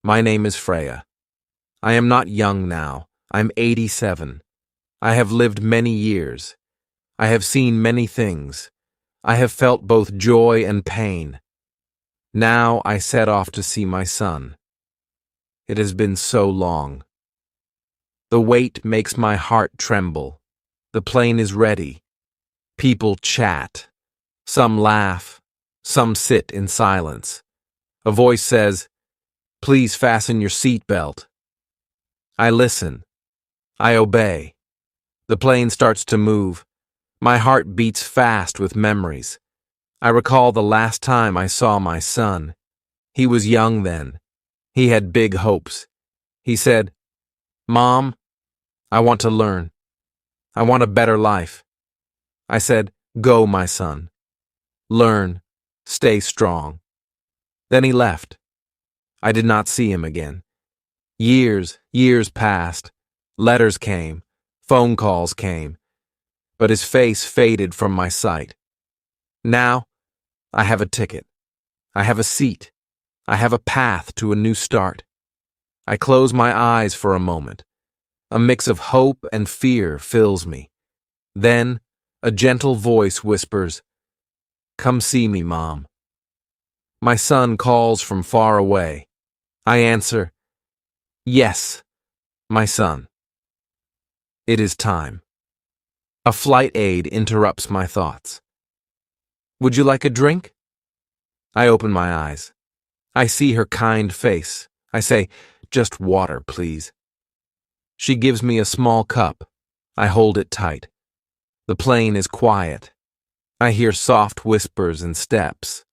My name is Freya. I am not young now. I'm 87. I have lived many years. I have seen many things. I have felt both joy and pain. Now I set off to see my son. It has been so long. The weight makes my heart tremble. The plane is ready. People chat. Some laugh. Some sit in silence. A voice says, "Please fasten your seatbelt." I listen. I obey. The plane starts to move. My heart beats fast with memories. I recall the last time I saw my son. He was young then. He had big hopes. He said, "Mom, I want to learn. I want a better life." I said, "Go, my son. Learn. Stay strong." Then he left. I did not see him again. Years passed. Letters came. Phone calls came. But his face faded from my sight. Now, I have a ticket. I have a seat. I have a path to a new start. I close my eyes for a moment. A mix of hope and fear fills me. Then, a gentle voice whispers, "Come see me, Mom." My son calls from far away. I answer, "Yes, my son." It is time. A flight aide interrupts my thoughts. "Would you like a drink?" I open my eyes. I see her kind face. I say, "Just water, please." She gives me a small cup. I hold it tight. The plane is quiet. I hear soft whispers and steps.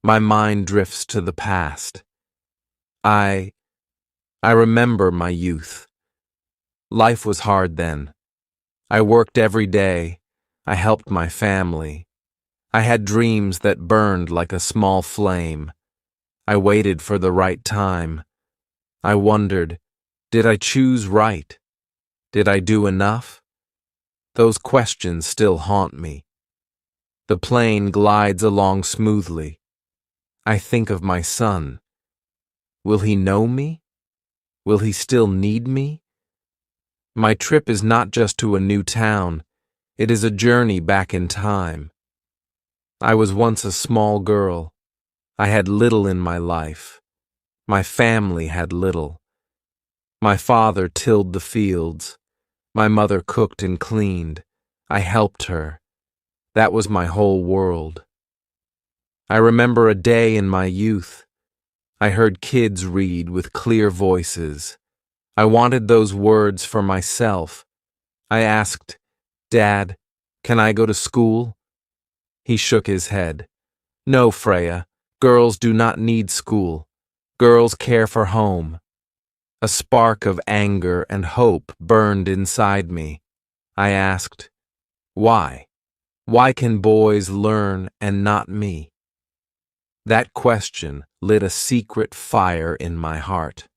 My mind drifts to the past. I remember my youth. Life was hard then. I worked every day. I helped my family. I had dreams that burned like a small flame. I waited for the right time. I wondered, did I choose right? Did I do enough? Those questions still haunt me. The plane glides along smoothly. I think of my son. Will he know me? Will he still need me? My trip is not just to a new town. It is a journey back in time. I was once a small girl. I had little in my life. My family had little. My father tilled the fields. My mother cooked and cleaned. I helped her. That was my whole world. I remember a day in my youth. I heard kids read with clear voices. I wanted those words for myself. I asked, "Dad, can I go to school?" He shook his head. "No, Freya, girls do not need school. Girls care for home." A spark of anger and hope burned inside me. I asked, "Why? Why can boys learn and not me?" That question lit a secret fire in my heart.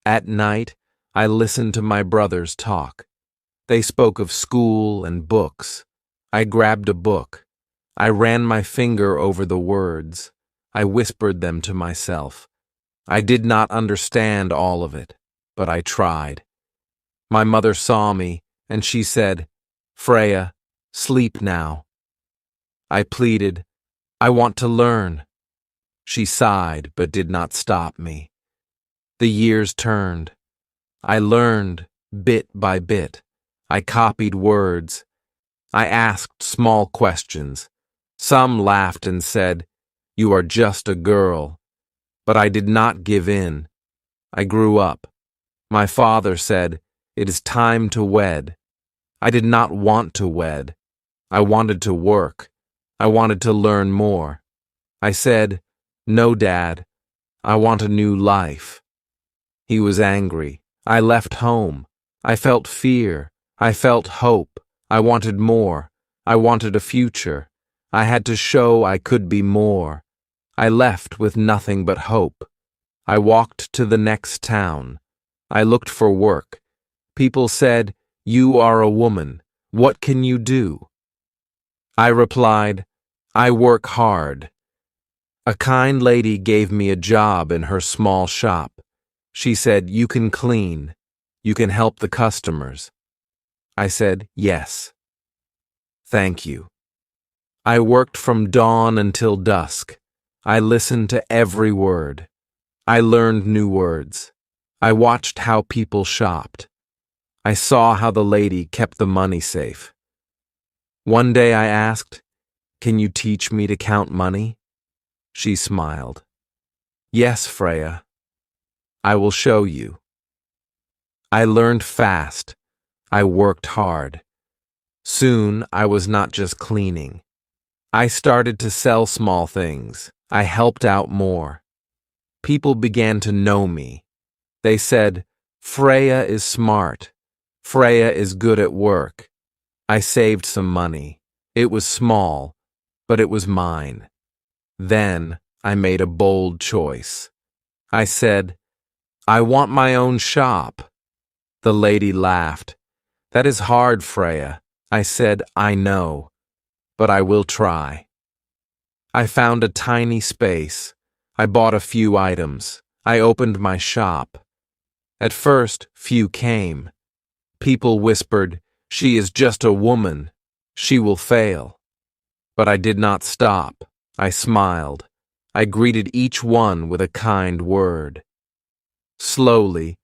At night, I listened to my brothers talk. They spoke of school and books. I grabbed a book. I ran my finger over the words. I whispered them to myself. I did not understand all of it, but I tried. My mother saw me, and she said, "Freya, sleep now." I pleaded, "I want to learn." She sighed, but did not stop me. The years turned. I learned, bit by bit. I copied words. I asked small questions. Some laughed and said, "You are just a girl." But I did not give in. I grew up. My father said, "It is time to wed." I did not want to wed. I wanted to work. I wanted to learn more. I said, "No, Dad, I want a new life." He was angry. I left home. I felt fear. I felt hope. I wanted more. I wanted a future. I had to show I could be more. I left with nothing but hope. I walked to the next town. I looked for work. People said, "You are a woman. What can you do?" I replied, "I work hard." A kind lady gave me a job in her small shop. She said, "You can clean. You can help the customers." I said, "Yes. Thank you." I worked from dawn until dusk. I listened to every word. I learned new words. I watched how people shopped. I saw how the lady kept the money safe. One day I asked, "Can you teach me to count money?" She smiled. "Yes, Freya. I will show you." I learned fast. I worked hard. Soon I was not just cleaning. I started to sell small things. I helped out more. People began to know me. They said, "Freya is smart. Freya is good at work." I saved some money. It was small, but it was mine. Then I made a bold choice. I said, "I want my own shop." The lady laughed. "That is hard, Freya." I said, "I know, but I will try." I found a tiny space. I bought a few items. I opened my shop. At first, few came. People whispered, "She is just a woman. She will fail." But I did not stop. I smiled. I greeted each one with a kind word. Slowly,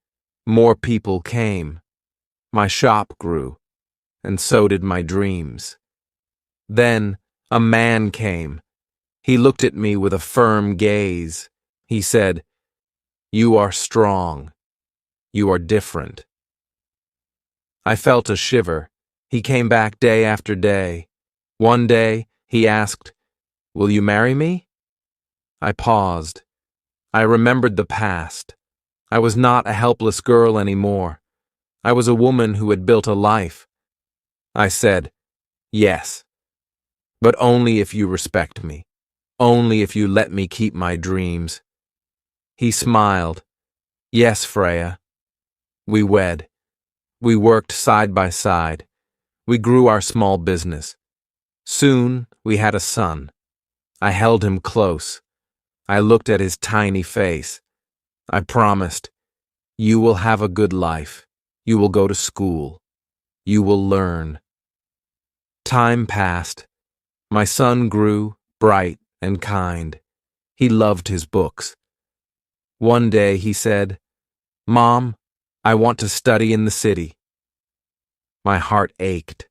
more people came. My shop grew, and so did my dreams. Then a man came. He looked at me with a firm gaze. He said, "You are strong. You are different." I felt a shiver. He came back day after day. One day, he asked, "Will you marry me?" I paused. I remembered the past. I was not a helpless girl anymore. I was a woman who had built a life. I said, "Yes, but only if you respect me. Only if you let me keep my dreams." He smiled. "Yes, Freya." We wed. We worked side by side. We grew our small business. Soon, we had a son. I held him close. I looked at his tiny face. I promised, "You will have a good life. You will go to school. You will learn." Time passed. My son grew, bright and kind. He loved his books. One day he said, "Mom, I want to study in the city." My heart ached.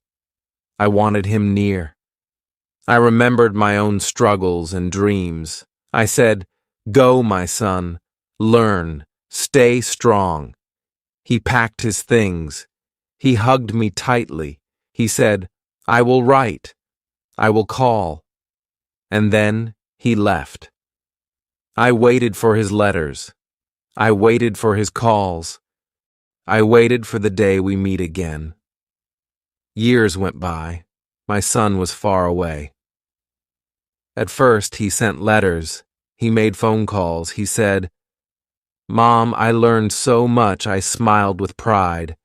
I wanted him near. I remembered my own struggles and dreams. I said, "Go, my son. Learn. Stay strong." He packed his things. He hugged me tightly. He said, "I will write. I will call." And then he left. I waited for his letters. I waited for his calls. I waited for the day we meet again. Years went by. My son was far away. At first, he sent letters. He made phone calls. He said, "Mom, I learned so much I smiled with pride."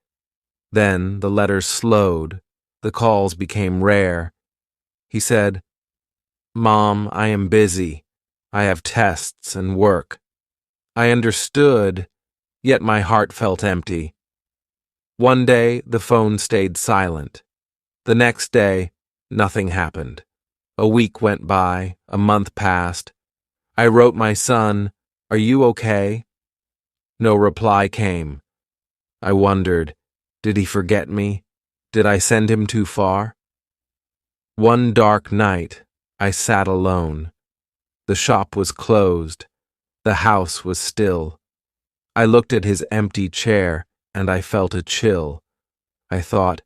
Then the letters slowed. The calls became rare. He said, "Mom, I am busy. I have tests and work." I understood, yet my heart felt empty. One day, the phone stayed silent. The next day, nothing happened. A week went by, a month passed. I wrote my son, "Are you okay?" No reply came. I wondered, did he forget me? Did I send him too far? One dark night, I sat alone. The shop was closed. The house was still. I looked at his empty chair, and I felt a chill. I thought,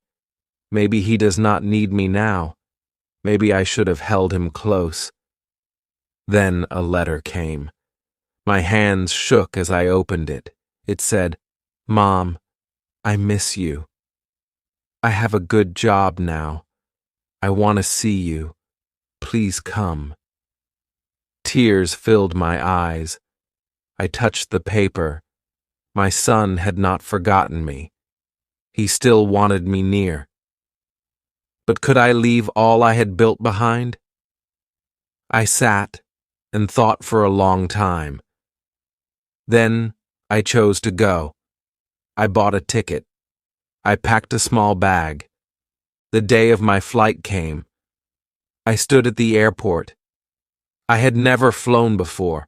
maybe he does not need me now. Maybe I should have held him close. Then a letter came. My hands shook as I opened it. It said, "Mom, I miss you. I have a good job now. I want to see you. Please come." Tears filled my eyes. I touched the paper. My son had not forgotten me. He still wanted me near. But could I leave all I had built behind? I sat and thought for a long time. Then I chose to go. I bought a ticket. I packed a small bag. The day of my flight came. I stood at the airport. I had never flown before.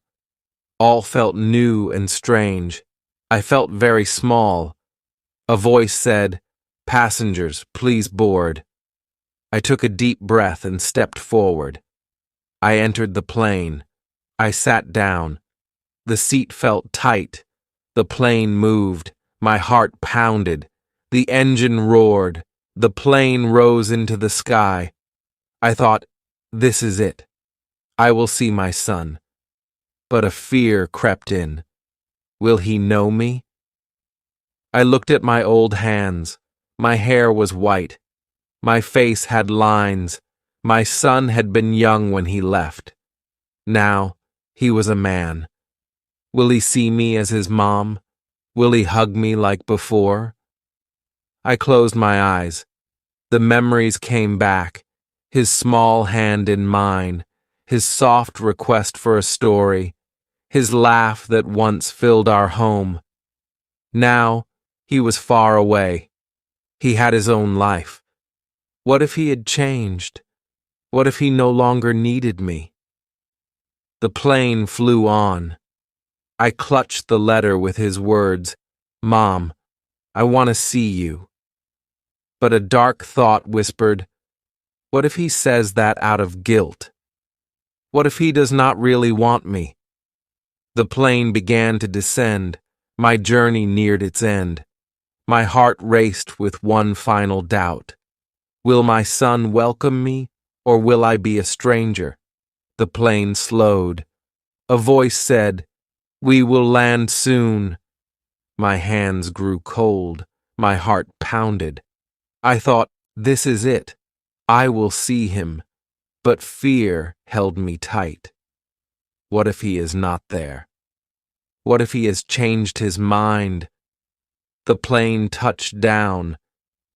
All felt new and strange. I felt very small. A voice said, "Passengers, please board." I took a deep breath and stepped forward. I entered the plane. I sat down. The seat felt tight. The plane moved. My heart pounded. The engine roared. The plane rose into the sky. I thought, this is it. I will see my son. But a fear crept in. Will he know me? I looked at my old hands. My hair was white. My face had lines. My son had been young when he left. Now, he was a man. Will he see me as his mom? Will he hug me like before? I closed my eyes. The memories came back. His small hand in mine. His soft request for a story. His laugh that once filled our home. Now, he was far away. He had his own life. What if he had changed? What if he no longer needed me? The plane flew on. I clutched the letter with his words, "Mom, I want to see you." But a dark thought whispered, what if he says that out of guilt? What if he does not really want me? The plane began to descend. My journey neared its end. My heart raced with one final doubt. Will my son welcome me, or will I be a stranger? The plane slowed. A voice said, "We will land soon." My hands grew cold. My heart pounded. I thought, this is it. I will see him. But fear held me tight. What if he is not there? What if he has changed his mind? The plane touched down.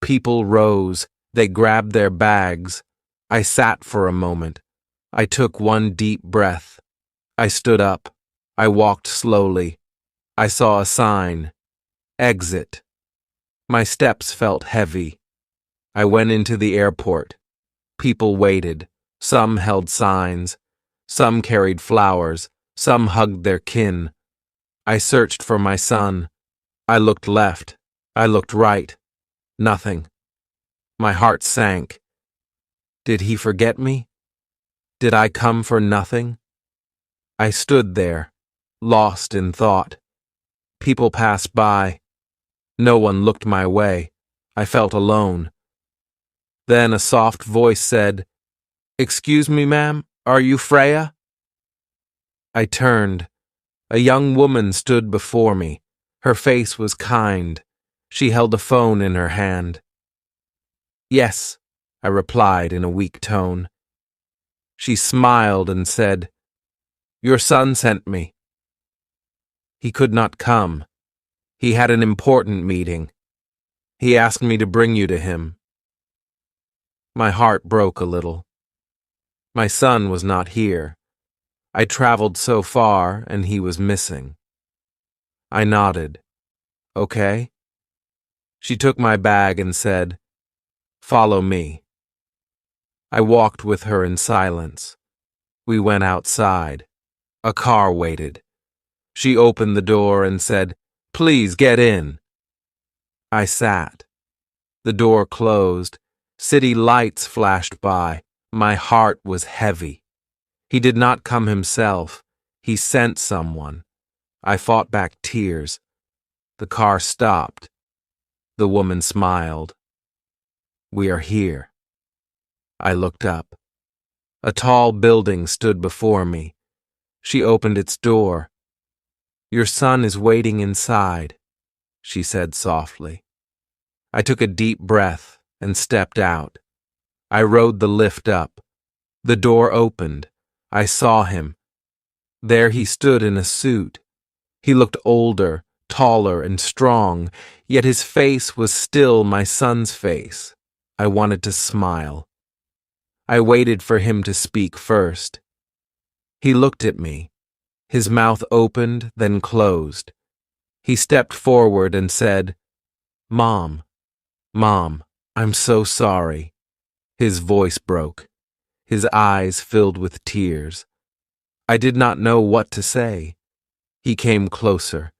People rose. They grabbed their bags. I sat for a moment. I took one deep breath. I stood up. I walked slowly. I saw a sign. Exit. My steps felt heavy. I went into the airport. People waited. Some held signs. Some carried flowers. Some hugged their kin. I searched for my son. I looked left. I looked right. Nothing. My heart sank. Did he forget me? Did I come for nothing? I stood there, lost in thought. People passed by. No one looked my way. I felt alone. Then a soft voice said, "Excuse me, ma'am, are you Freya?" I turned. A young woman stood before me. Her face was kind. She held a phone in her hand. "Yes," I replied in a weak tone. She smiled and said, "Your son sent me." He could not come. He had an important meeting. He asked me to bring you to him. My heart broke a little. My son was not here. I traveled so far, and he was missing. I nodded. Okay? She took my bag and said, "Follow me." I walked with her in silence. We went outside. A car waited. She opened the door and said, "Please get in." I sat. The door closed. City lights flashed by. My heart was heavy. He did not come himself. He sent someone. I fought back tears. The car stopped. The woman smiled. "We are here." I looked up. A tall building stood before me. She opened its door. "Your son is waiting inside," she said softly. I took a deep breath and stepped out. I rode the lift up. The door opened. I saw him. There he stood in a suit. He looked older, taller, and strong, yet his face was still my son's face. I wanted to smile. I waited for him to speak first. He looked at me. His mouth opened, then closed. He stepped forward and said, "Mom, Mom, I'm so sorry." His voice broke. His eyes filled with tears. I did not know what to say. He came closer.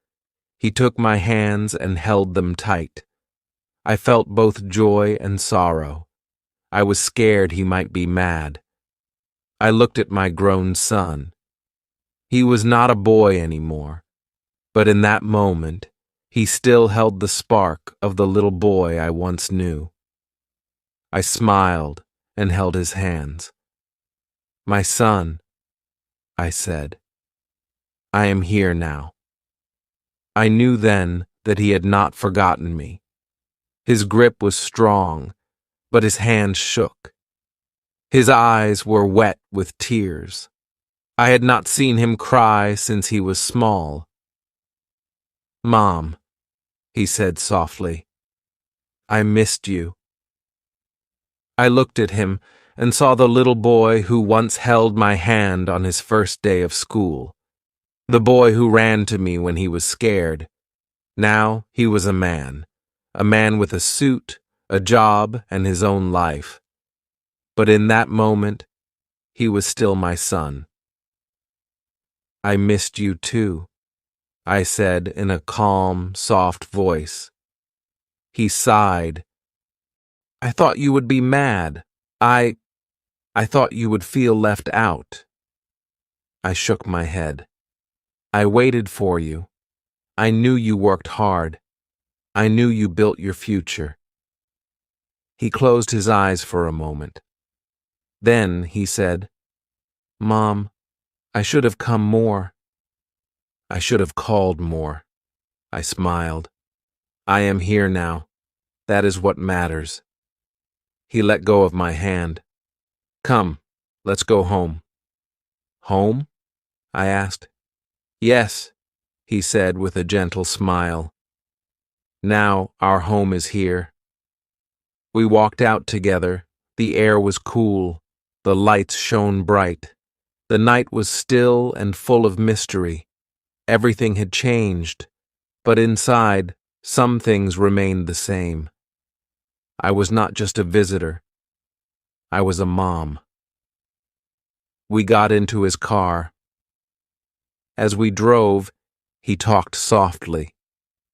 He took my hands and held them tight. I felt both joy and sorrow. I was scared he might be mad. I looked at my grown son. He was not a boy anymore, but in that moment, he still held the spark of the little boy I once knew. I smiled and held his hands. "My son," I said, "I am here now." I knew then that he had not forgotten me. His grip was strong, but his hand shook. His eyes were wet with tears. I had not seen him cry since he was small. "Mom," he said softly, "I missed you." I looked at him and saw the little boy who once held my hand on his first day of school. The boy who ran to me when he was scared. Now he was a man with a suit, a job, and his own life. But in that moment, he was still my son. "I missed you too," I said in a calm, soft voice. He sighed. "I thought you would be mad. I thought you would feel left out." I shook my head. "I waited for you. I knew you worked hard. I knew you built your future." He closed his eyes for a moment. Then he said, "Mom, I should have come more. I should have called more." I smiled. "I am here now. That is what matters." He let go of my hand. "Come, let's go home." "Home?" I asked. "Yes," he said with a gentle smile. "Now our home is here." We walked out together. The air was cool. The lights shone bright. The night was still and full of mystery. Everything had changed, but inside, some things remained the same. I was not just a visitor. I was a mom. We got into his car. As we drove, he talked softly.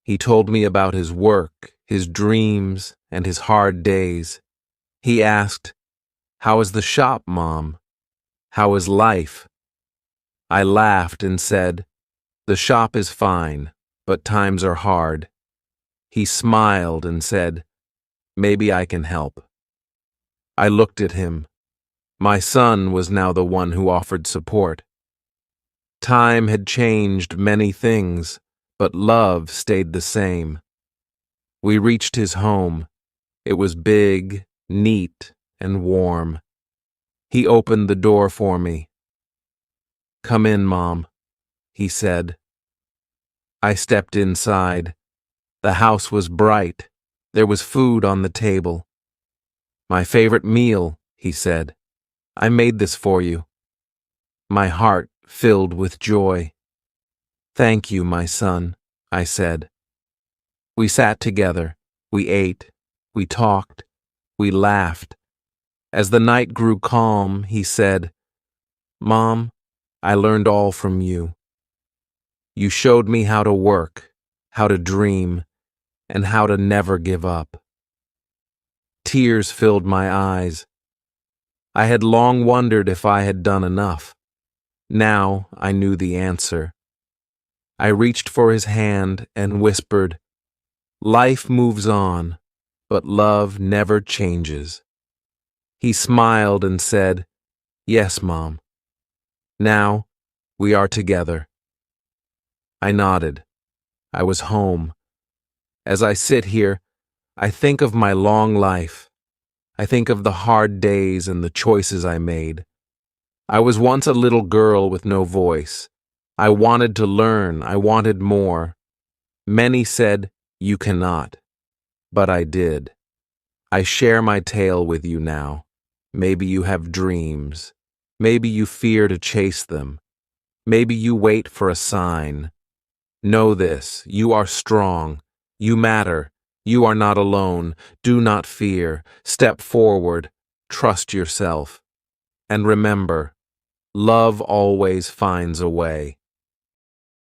He told me about his work, his dreams, and his hard days. He asked, "How is the shop, Mom? How is life?" I laughed and said, "The shop is fine, but times are hard." He smiled and said, "Maybe I can help." I looked at him. My son was now the one who offered support. Time had changed many things, but love stayed the same. We reached his home. It was big, neat, and warm. He opened the door for me. "Come in, Mom," he said. I stepped inside. The house was bright. There was food on the table. "My favorite meal," he said. "I made this for you." My heart filled with joy. "Thank you, my son," I said. We sat together. We ate. We talked. We laughed. As the night grew calm, he said, "Mom, I learned all from you. You showed me how to work, how to dream, and how to never give up." Tears filled my eyes. I had long wondered if I had done enough. Now I knew the answer. I reached for his hand and whispered, "Life moves on, but love never changes." He smiled and said, "Yes, Mom. Now we are together." I nodded. I was home. As I sit here, I think of my long life. I think of the hard days and the choices I made. I was once a little girl with no voice. I wanted to learn. I wanted more. Many said, "You cannot." But I did. I share my tale with you now. Maybe you have dreams. Maybe you fear to chase them. Maybe you wait for a sign. Know this, you are strong. You matter. You are not alone. Do not fear. Step forward. Trust yourself. And remember, love always finds a way.